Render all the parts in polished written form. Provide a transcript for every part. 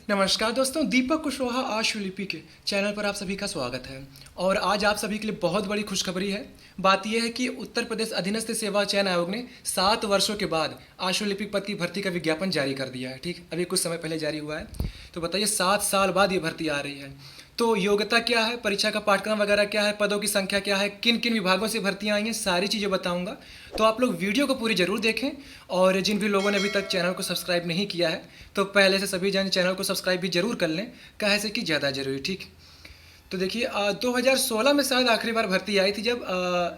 नमस्कार दोस्तों, दीपक कुशवाहा आशुलिपि के चैनल पर आप सभी का स्वागत है। और आज आप सभी के लिए बहुत बड़ी खुशखबरी है। बात यह है कि उत्तर प्रदेश अधीनस्थ सेवा चयन आयोग ने 7 वर्षों के बाद आशुलिपिक पद की भर्ती का विज्ञापन जारी कर दिया है। ठीक, अभी कुछ समय पहले जारी हुआ है। तो बताइए 7 साल बाद ये भर्ती आ रही है। तो योग्यता क्या है, परीक्षा का पाठ्यक्रम वगैरह क्या है, पदों की संख्या क्या है, किन किन विभागों से भर्तियां आई हैं, सारी चीज़ें बताऊंगा। तो आप लोग वीडियो को पूरी ज़रूर देखें। और जिन भी लोगों ने अभी तक चैनल को सब्सक्राइब नहीं किया है तो पहले से सभी जन चैनल को सब्सक्राइब भी जरूर कर लें, कहे से कि ज़्यादा जरूरी। ठीक, तो देखिए 2016 में शायद आखिरी बार भर्ती आई थी, जब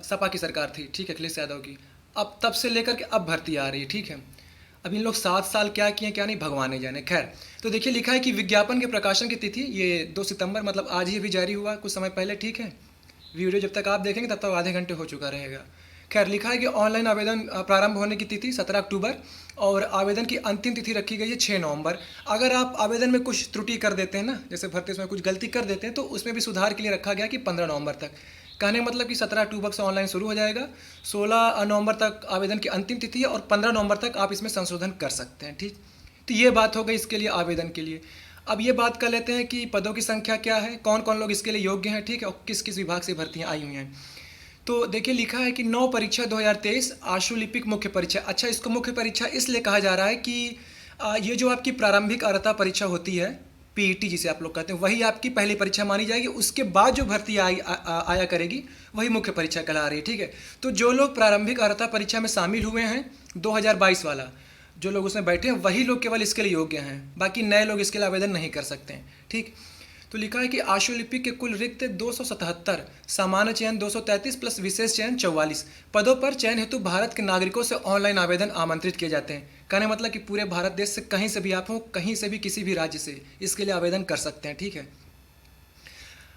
सपा की सरकार थी। ठीक है, अखिलेश यादव की। अब तब से लेकर के अब भर्ती आ रही है। ठीक है, अब इन लोग 7 साल क्या किए क्या नहीं भगवान ने जाने। खैर, तो देखिए लिखा है कि विज्ञापन के प्रकाशन की तिथि ये 2 सितंबर, मतलब आज ही अभी जारी हुआ कुछ समय पहले। ठीक है, वीडियो जब तक आप देखेंगे तब तक आधे घंटे हो चुका रहेगा। खैर, लिखा है कि ऑनलाइन आवेदन प्रारंभ होने की तिथि 17 अक्टूबर और आवेदन की अंतिम तिथि रखी गई है 6 नवंबर। अगर आप आवेदन में कुछ त्रुटि कर देते हैं ना, जैसे भर्ती में कुछ गलती कर देते हैं, तो उसमें भी सुधार के लिए रखा गया कि 15 नवंबर तक। कहने का मतलब कि 17 अक्टूबर से ऑनलाइन शुरू हो जाएगा, 16 नवंबर तक आवेदन की अंतिम तिथि है और 15 नवंबर तक आप इसमें संशोधन कर सकते हैं। ठीक, तो ये बात हो गई इसके लिए, आवेदन के लिए। अब ये बात कर लेते हैं कि पदों की संख्या क्या है, कौन कौन लोग इसके लिए योग्य हैं। ठीक है, और किस किस विभाग से भर्तियाँ आई हुई हैं। तो देखिए लिखा है कि 9 परीक्षा 2023 आशुलिपिक मुख्य परीक्षा। अच्छा, इसको मुख्य परीक्षा इसलिए कहा जा रहा है कि ये जो आपकी प्रारंभिक अर्हता परीक्षा होती है, पीईटी जिसे आप लोग कहते हैं, वही आपकी पहली परीक्षा मानी जाएगी। उसके बाद जो भर्ती आया करेगी वही मुख्य परीक्षा कहला रही है। ठीक है, तो जो लोग प्रारंभिक अर्हता परीक्षा में शामिल हुए हैं 2022 वाला, जो लोग उसमें बैठे हैं वही लोग केवल इसके लिए योग्य हैं, बाकी नए लोग इसके लिए आवेदन नहीं कर सकते हैं। ठीक, तो लिखा है कि आशुलिपिक के कुल रिक्त 277, सामान्य चयन 233 प्लस विशेष चयन 44 पदों पर चयन हेतु भारत के नागरिकों से ऑनलाइन आवेदन आमंत्रित किए जाते हैं। कहने मतलब कि पूरे भारत देश से कहीं से भी आप हो, कहीं से भी किसी भी राज्य से इसके लिए आवेदन कर सकते हैं। ठीक है,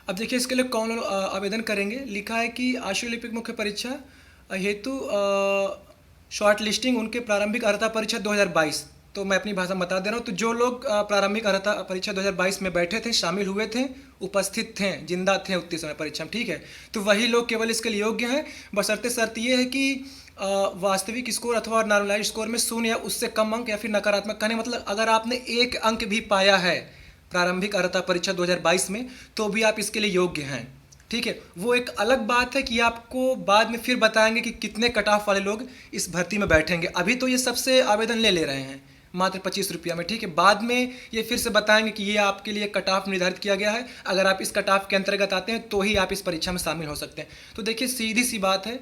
अब देखिए इसके लिए कौन लोग आवेदन करेंगे। लिखा है कि आशुलिपिक मुख्य परीक्षा हेतु शॉर्ट लिस्टिंग उनके प्रारंभिक अर्हता परीक्षा 2022। तो मैं अपनी भाषा में बता दे रहा हूँ। तो जो लोग प्रारंभिक अर्हता परीक्षा 2022 में बैठे थे, शामिल हुए थे, उपस्थित थे, जिंदा थे उतने समय परीक्षा में, ठीक है, तो वही लोग केवल इसके लिए योग्य हैं। बशर्ते शर्त ये है कि वास्तविक स्कोर अथवा नॉर्मलाइज स्कोर में 0 या उससे कम अंक या फिर नकारात्मक। कहने मतलब अगर आपने 1 अंक भी पाया है प्रारंभिक अर्हता परीक्षा 2022 में तो भी आप इसके लिए योग्य हैं। ठीक है, वो एक अलग बात है कि आपको बाद में फिर बताएंगे कि कितने कट ऑफ वाले लोग इस भर्ती में बैठेंगे। अभी तो ये सबसे आवेदन ले रहे हैं मात्र 25 रुपया में। ठीक है, बाद में ये फिर से बताएंगे कि ये आपके लिए कट ऑफ निर्धारित किया गया है, अगर आप इस कट ऑफ के अंतर्गत आते हैं तो ही आप इस परीक्षा में शामिल हो सकते हैं। तो देखिए सीधी सी बात है,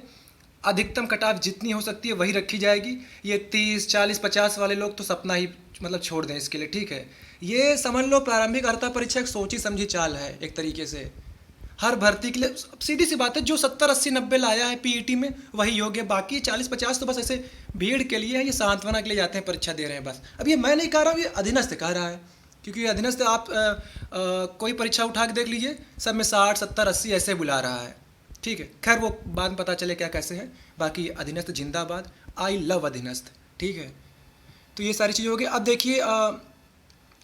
अधिकतम कट ऑफ जितनी हो सकती है वही रखी जाएगी। ये 30, 40, 50 वाले लोग तो सपना ही मतलब छोड़ दें इसके लिए। ठीक है, ये समझ लो प्रारंभिक अर्हता परीक्षा एक सोची समझी चाल है एक तरीके से। हर भर्ती के लिए सीधी सी बात है, जो 70, 80, 90 लाया है पीईटी में वही योग्य, बाकी 40, 50 तो बस ऐसे भीड़ के लिए है, ये सांत्वना के लिए जाते हैं, परीक्षा दे रहे हैं बस। अब ये मैं नहीं कह रहा हूँ, ये अधीनस्थ कह रहा है, क्योंकि अधीनस्थ आप कोई परीक्षा उठा के देख लीजिए, सब में 60, 70, 80 ऐसे बुला रहा है। ठीक है, खैर वो बाद में पता चले क्या कैसे है। बाकी अधीनस्थ जिंदाबाद, आई लव अधीनस्थ। ठीक है, तो ये सारी चीज़ें हो गई। अब देखिए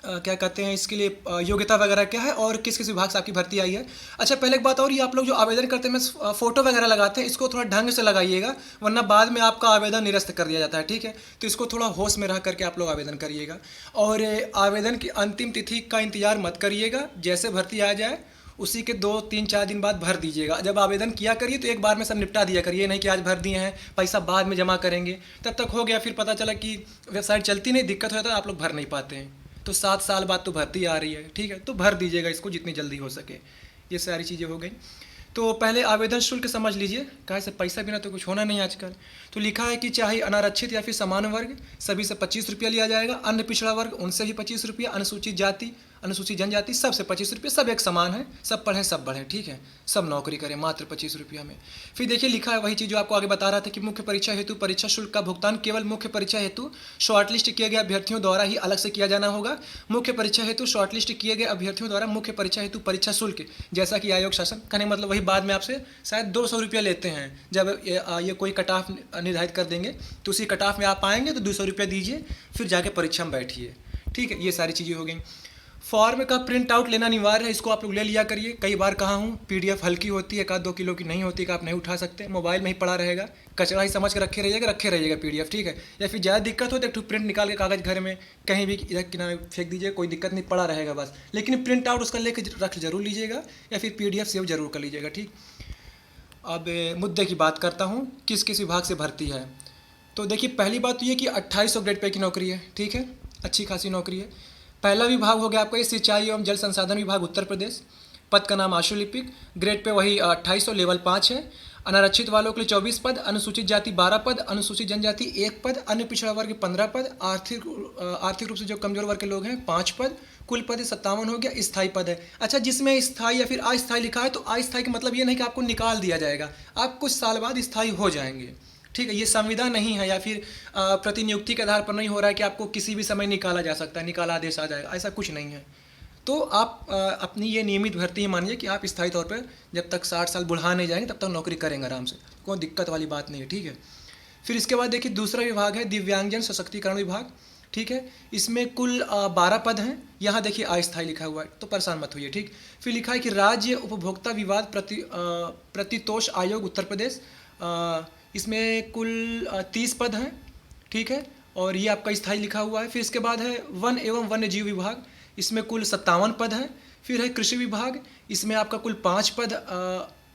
क्या कहते हैं इसके लिए योग्यता वगैरह क्या है और किस किस विभाग से आपकी भर्ती आई है। अच्छा, पहले एक बात और, ये आप लोग जो आवेदन करते हैं फ़ोटो वगैरह लगाते हैं, इसको थोड़ा ढंग से लगाइएगा, वरना बाद में आपका आवेदन निरस्त कर दिया जाता है। ठीक है, तो इसको थोड़ा होश में रह करके आप लोग आवेदन करिएगा। और आवेदन की अंतिम तिथि का इंतजार मत करिएगा, जैसे भर्ती आ जाए उसी के 2, 3, 4 दिन बाद भर दीजिएगा। जब आवेदन किया करिए तो एक बार में सब निपटा दिया करिए, नहीं कि आज भर दिए हैं पैसा बाद में जमा करेंगे, तब तक हो गया, फिर पता चला कि वेबसाइट चलती नहीं, दिक्कत हो जाता है, आप लोग भर नहीं पाते हैं। तो 7 साल बाद तो भर्ती आ रही है। ठीक है, तो भर दीजिएगा इसको जितनी जल्दी हो सके। ये सारी चीज़ें हो गई। तो पहले आवेदन शुल्क समझ लीजिए, कहाँ से पैसा बिना तो कुछ होना नहीं आजकल। तो लिखा है कि चाहे अनारक्षित या फिर समान वर्ग सभी से 25 रुपया लिया जाएगा, अन्य पिछड़ा वर्ग उनसे भी 25 रुपया, अनुसूचित जाति, अनुसूचित जनजाति सबसे 25 रुपये, सब एक समान है, सब पढ़ें सब बढ़ें। ठीक है, सब नौकरी करें मात्र 25 रुपया में। फिर देखिए लिखा है वही चीज़ जो आपको आगे बता रहा था कि मुख्य परीक्षा हेतु परीक्षा शुल्क का भुगतान केवल मुख्य परीक्षा हेतु शॉर्टलिस्ट किए गए अभ्यर्थियों द्वारा ही अलग से किया जाना होगा। मुख्य परीक्षा हेतु शॉर्टलिस्ट किए गए अभ्यर्थियों द्वारा मुख्य परीक्षा हेतु परीक्षा शुल्क जैसा कि आयोग शासन, कहने मतलब वही बाद में आपसे शायद 200 रुपया लेते हैं। जब ये कोई कट ऑफ निर्धारित कर देंगे तो उसी कट ऑफ में आप आएंगे तो 200 रुपया दीजिए, फिर जाके परीक्षा में बैठिए। ठीक है, ये सारी चीज़ें हो गई। फॉर्म का प्रिंट आउट लेना अनिवार्य है, इसको आप लोग ले लिया करिए। कई बार कहा हूँ पीडीएफ हल्की होती है, 1-2 किलो की नहीं होती, कि आप नहीं उठा सकते, मोबाइल में ही पड़ा रहेगा, कचरा ही समझ के रखे रहिएगा पीडीएफ, ठीक है। या फिर ज़्यादा दिक्कत हो तो एक ठो प्रिंट निकाल के कागज़ घर में कहीं भी इधर किनारे फेंक दीजिए, कोई दिक्कत नहीं, पड़ा रहेगा बस। लेकिन प्रिंट आउट उसका लेके रख जरूर लीजिएगा, या फिर पीडीएफ सेव जरूर कर लीजिएगा, ठीक। अब मुद्दे की बात करता हूँ, किस किस विभाग से भर्ती है। तो देखिए, पहली बात तो ये कि 2800 ग्रेड पे की नौकरी है, ठीक है, अच्छी खासी नौकरी है। पहला विभाग हो गया आपका ये सिंचाई एवं जल संसाधन विभाग उत्तर प्रदेश। पद का नाम आशुलिपिक, ग्रेड पे वही 2800, लेवल 5 है। अनारक्षित वालों के लिए 24 पद, अनुसूचित जाति 12 पद, अनुसूचित जनजाति 1 पद, अन्य पिछड़ा वर्ग 15 पद, आर्थिक रूप से जो कमजोर वर्ग के लोग हैं 5 पद। कुल पद 57 हो गया। स्थायी पद है, अच्छा, जिसमें स्थायी या फिर अस्थायी लिखा है तो अस्थायी का मतलब ये नहीं कि आपको निकाल दिया जाएगा, आप कुछ साल बाद स्थायी हो जाएंगे, ठीक है। ये संविदा नहीं है या फिर प्रतिनियुक्ति के आधार पर नहीं हो रहा है कि आपको किसी भी समय निकाला जा सकता है, निकाला आदेश आ जाएगा, ऐसा कुछ नहीं है। तो आप अपनी ये नियमित भर्ती ही मानिए कि आप स्थायी तौर पर जब तक 60 साल बुढ़ा नहीं जाएंगे तब तक नौकरी करेंगे आराम से, कोई दिक्कत वाली बात नहीं है, ठीक है। फिर इसके बाद देखिए, दूसरा विभाग है दिव्यांगजन सशक्तिकरण विभाग, ठीक है। इसमें कुल 12 पद हैं। यहाँ देखिए अस्थायी लिखा हुआ है, तो परेशान मत होइए, ठीक। फिर लिखा है कि राज्य उपभोक्ता विवाद प्रतितोष आयोग उत्तर प्रदेश, इसमें कुल 30 पद हैं, ठीक है, और ये आपका स्थायी लिखा हुआ है। फिर इसके बाद है वन एवं वन्य जीव विभाग, इसमें कुल 57 पद हैं। फिर है कृषि विभाग, इसमें आपका कुल 5 पद,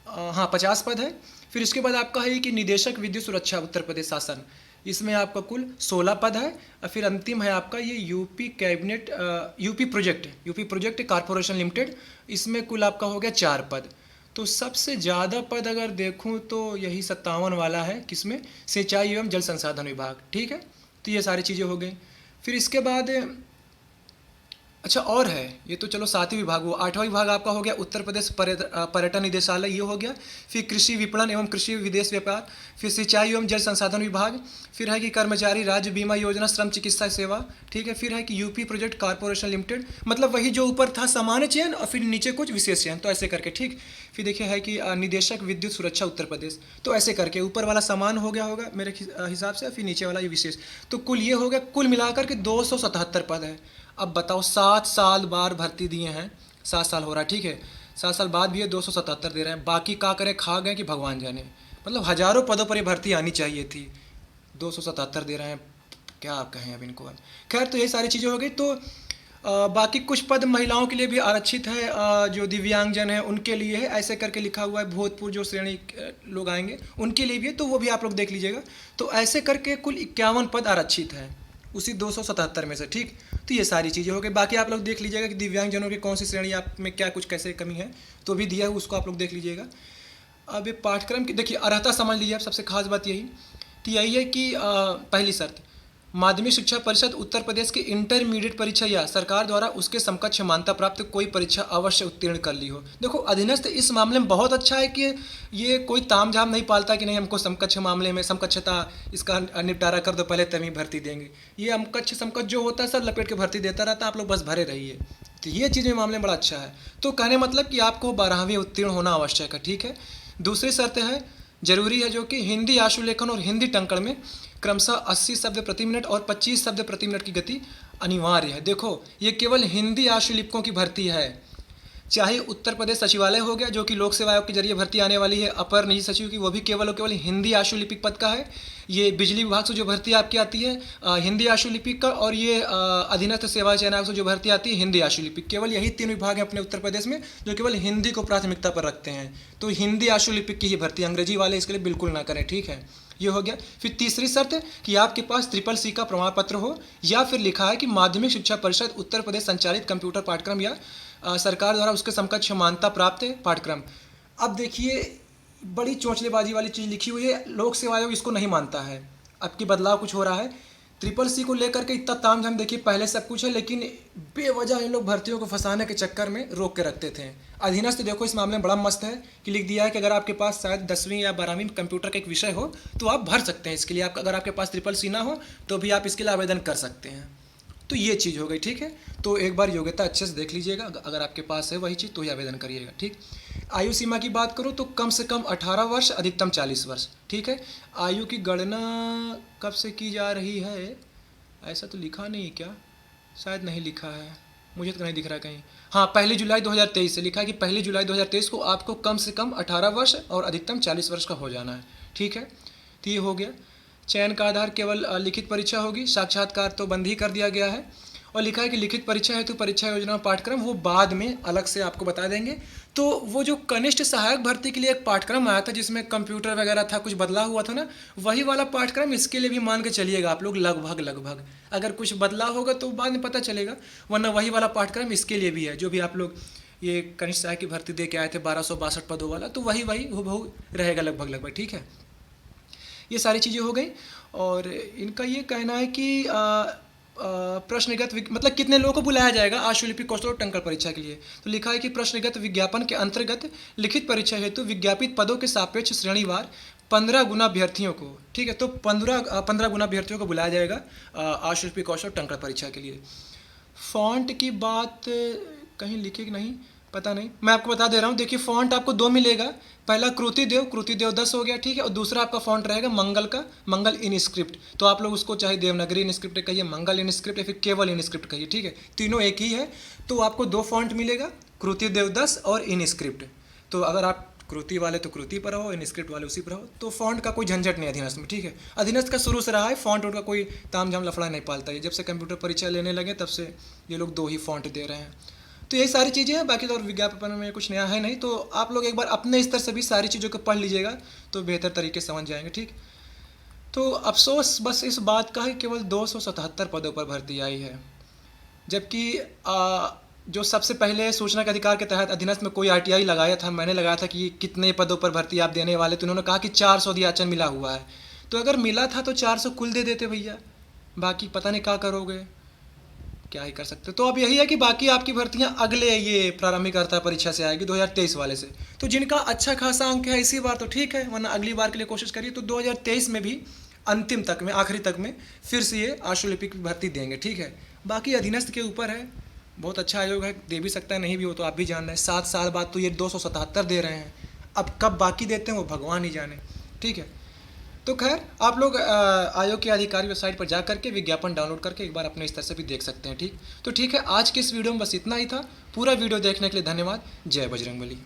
हाँ 50 पद है। फिर इसके बाद आपका है कि निदेशक विद्युत सुरक्षा उत्तर प्रदेश शासन, इसमें आपका कुल 16 पद है। और फिर अंतिम है आपका ये UP cabinet UP project corporation limited, इसमें कुल आपका हो गया 4 पद। तो सबसे ज़्यादा पद अगर देखूं तो यही 57 वाला है, किसमें, सिंचाई एवं जल संसाधन विभाग, ठीक है। तो ये सारी चीज़ें हो गई। फिर इसके बाद अच्छा और है, ये तो चलो 7वें विभाग हुआ। 8वां विभाग आपका हो गया उत्तर प्रदेश पर्यटन निदेशालय, ये हो गया। फिर कृषि विपणन एवं कृषि विदेश व्यापार, फिर सिंचाई एवं जल संसाधन विभाग, फिर है कि कर्मचारी राज्य बीमा योजना श्रम चिकित्सा सेवा, ठीक है। फिर है कि यूपी प्रोजेक्ट कॉरपोरेशन लिमिटेड, मतलब वही जो ऊपर था सामान्य चयन और फिर नीचे कुछ विशेष चयन, तो ऐसे करके, ठीक। फिर देखिए है कि निदेशक विद्युत सुरक्षा उत्तर प्रदेश, तो ऐसे करके ऊपर वाला समान हो गया होगा मेरे हिसाब से, फिर नीचे वाला ये विशेष। तो कुल ये हो गया, कुल मिलाकर के 277 पद है। अब बताओ 7 साल बार भर्ती दिए हैं, 7 साल हो रहा है, ठीक है, 7 साल बाद भी ये 277 दे रहे हैं। बाकी क्या करें, खा गए कि भगवान जाने, मतलब हज़ारों पदों पर ये भर्ती आनी चाहिए थी, 277 दे रहे हैं, क्या आप कहें अब इनको। खैर, तो ये सारी चीज़ें हो गई। तो बाकी कुछ पद महिलाओं के लिए भी आरक्षित है, जो दिव्यांगजन है उनके लिए है, ऐसे करके लिखा हुआ है। भूतपूर्व जो श्रेणी लोग आएंगे उनके लिए भी है, तो वो भी आप लोग देख लीजिएगा। तो ऐसे करके कुल 51 पद आरक्षित हैं उसी 277 में से, ठीक। तो ये सारी चीज़ें हो गई। बाकी आप लोग देख लीजिएगा कि दिव्यांगजनों की कौन सी श्रेणी आप में क्या कुछ कैसे कमी है, तो भी दिया है, उसको आप लोग देख लीजिएगा। अब ये पाठ्यक्रम की देखिए अर्हता समझ लीजिए आप, सबसे खास बात यही तो यही है कि पहली शर्त, माध्यमिक शिक्षा परिषद उत्तर प्रदेश की इंटरमीडिएट परीक्षा या सरकार द्वारा उसके समकक्ष मान्यता प्राप्त कोई परीक्षा अवश्य उत्तीर्ण कर ली हो। देखो अधीनस्थ इस मामले में बहुत अच्छा है कि ये कोई तामझाम नहीं पालता कि नहीं हमको समकक्ष मामले में समकक्षता इसका निपटारा कर दो पहले तभी भर्ती देंगे। ये समकक्ष जो होता है सब लपेट के भर्ती देता रहता है, आप लोग बस भरे रहिए। तो ये चीज़ में मामले में बड़ा अच्छा है। तो कहने मतलब कि आपको 12वीं उत्तीर्ण होना आवश्यक है, ठीक है। दूसरी शर्त है जरूरी है जो कि हिंदी आशुलेखन और हिंदी टंकण में क्रमशः 80 शब्द प्रति मिनट और 25 शब्द प्रति मिनट की गति अनिवार्य है। देखो ये केवल हिंदी आशुलिपिकों की भर्ती है, चाहे उत्तर प्रदेश सचिवालय हो गया जो कि लोक सेवा आयोग के जरिए भर्ती आने वाली है, अपर निजी सचिव की, वो भी केवल और केवल हिंदी आशुलिपिक पद का है। ये बिजली विभाग से जो भर्ती आपकी आती है हिंदी आशुलिपिक का, और ये अधीनस्थ सेवा चयन आयोग से जो भर्ती आती है हिंदी आशुलिपिक, केवल यही 3 विभाग हैं अपने उत्तर प्रदेश में जो केवल हिंदी को प्राथमिकता पर रखते हैं। तो हिंदी आशुलिपिक की ही भर्ती, अंग्रेजी वाले इसके लिए बिल्कुल ना करें, ठीक है। ये हो गया। फिर तीसरी शर्त कि आपके पास CCC का प्रमाण पत्र हो, या फिर लिखा है कि माध्यमिक शिक्षा परिषद उत्तर प्रदेश संचालित कंप्यूटर पाठ्यक्रम या सरकार द्वारा उसके समकक्ष मान्यता प्राप्त पाठ्यक्रम। अब देखिए बड़ी चोंचलेबाजी वाली चीज़ लिखी हुई है, लोक सेवा आयोग इसको नहीं मानता है। अब की बदलाव कुछ हो रहा है, CCC को लेकर के इतना तामझाम, देखिए पहले सब कुछ है लेकिन बेवजह इन लोग भर्तियों को फंसाने के चक्कर में रोक के रखते थे। अधीनस्थ देखो इस मामले में बड़ा मस्त है कि लिख दिया है कि अगर आपके पास शायद 10वीं या 12वीं में कंप्यूटर का एक विषय हो तो आप भर सकते हैं इसके लिए। आप अगर आपके पास CCC ना हो तो भी आप इसके लिए आवेदन कर सकते हैं। तो ये चीज़ हो गई, ठीक है। तो एक बार योग्यता अच्छे से देख लीजिएगा, अगर आपके पास है वही चीज़ तो ही आवेदन करिएगा, ठीक। आयु सीमा की बात करूँ तो कम से कम 18 वर्ष, अधिकतम 40 वर्ष, ठीक है। आयु की गणना कब से की जा रही है, ऐसा तो लिखा नहीं क्या, शायद नहीं लिखा है, मुझे तो नहीं दिख रहा कहीं। हाँ, 1 जुलाई 2023 से लिखा है कि 1 जुलाई 2023 को आपको कम से कम 18 वर्ष और अधिकतम 40 वर्ष का हो जाना है। ठीक है, तो ये हो गया। चयन का आधार केवल लिखित परीक्षा होगी, साक्षात्कार तो बंद ही कर दिया गया है। और लिखा है कि लिखित परीक्षा हेतु परीक्षा योजना पाठ्यक्रम वो बाद में अलग से आपको बता देंगे। तो वो जो कनिष्ठ सहायक भर्ती के लिए एक पाठ्यक्रम आया था जिसमें कंप्यूटर वगैरह था, कुछ बदला हुआ था ना, वही वाला पाठ्यक्रम इसके लिए भी मान के चलिएगा आप लोग, लगभग लगभग। अगर कुछ बदला होगा तो बाद में पता चलेगा, वरना वही वाला पाठ्यक्रम इसके लिए भी है। जो भी आप लोग ये कनिष्ठ सहायक की भर्ती दे के आए थे 1262 पदों वाला, तो वही वही हूबहू रहेगा लगभग लगभग। ठीक है, ये सारी चीज़ें हो गई। और इनका ये कहना है कि प्रश्नगत मतलब कितने लोगों को बुलाया जाएगा आशुलिपि कौशल और टंकण परीक्षा के लिए। तो लिखा है कि प्रश्नगत विज्ञापन के अंतर्गत लिखित परीक्षा हेतु विज्ञापित पदों के सापेक्ष श्रेणीवार 15 गुना अभ्यर्थियों को, ठीक है, तो 15 गुना अभ्यर्थियों को बुलाया जाएगा आशुलिपि कौशल और टंकण परीक्षा के लिए। फॉन्ट की बात कहीं लिखी कि नहीं पता नहीं, मैं आपको बता दे रहा हूँ। देखिए, फॉन्ट आपको 2 मिलेगा। पहला कृतिदेव 10 हो गया, ठीक है, और दूसरा आपका फॉन्ट रहेगा मंगल का, मंगल इन स्क्रिप्ट। तो आप लोग उसको चाहे देवनागरी इन स्क्रिप्ट कहिए, मंगल इन स्क्रिप्ट, या फिर केवल इन स्क्रिप्ट कहिए। ठीक है, तीनों एक ही है। तो आपको 2 फॉन्ट मिलेगा, कृतिदेव 10 और इन स्क्रिप्ट। तो अगर आप कृति वाले तो कृति पर रहो, इन स्क्रिप्ट वाले उसी पर रहो। तो फॉन्ट का कोई झंझट नहीं अधीनस्थ में। ठीक है, अधीनस्थ का शुरू से रहा है, फॉन्ट का कोई ताम झाम लफड़ा नहीं पालता है। जब से कंप्यूटर परीक्षा लेने लगे तब से ये लोग 2 ही फॉन्ट दे रहे हैं। तो यही सारी चीज़ें हैं, बाकी तो और विज्ञापन में कुछ नया है नहीं। तो आप लोग एक बार अपने स्तर से भी सारी चीज़ों को पढ़ लीजिएगा तो बेहतर तरीके से समझ जाएंगे। ठीक, तो अफसोस बस इस बात का है केवल 277 पदों पर भर्ती आई है, जबकि जो सबसे पहले सूचना के अधिकार के तहत अधीनस्थ में कोई आरटीआई लगाया था, मैंने लगाया था कि कितने पदों पर भर्ती आप देने वाले, तो उन्होंने कहा कि 400 दियाचन मिला हुआ है। तो अगर मिला था तो 400 कुल दे देते भैया, बाकी पता नहीं क्या करोगे, क्या ही कर सकते। तो अब यही है कि बाकी आपकी भर्तियां अगले ये प्रारंभिक अर्हता परीक्षा से आएगी 2023 वाले से। तो जिनका अच्छा खासा अंक है इसी बार तो ठीक है, वरना अगली बार के लिए कोशिश करिए। तो 2023 में भी अंतिम तक में, आखिरी तक में फिर से ये आशुलिपि की भर्ती देंगे। ठीक है, बाकी अधीनस्थ के ऊपर है, बहुत अच्छा आयोग है, दे भी सकता है, नहीं भी हो तो आप भी जान रहे हैं। 7 साल बाद तो ये 277 दे रहे हैं, अब कब बाकी देते हैं वो भगवान ही जाने। ठीक है, तो खैर आप लोग आयोग की आधिकारिक वेबसाइट पर जा करके विज्ञापन डाउनलोड करके एक बार अपने स्तर से भी देख सकते हैं। ठीक, तो ठीक है, आज के इस वीडियो में बस इतना ही था। पूरा वीडियो देखने के लिए धन्यवाद। जय बजरंगबली।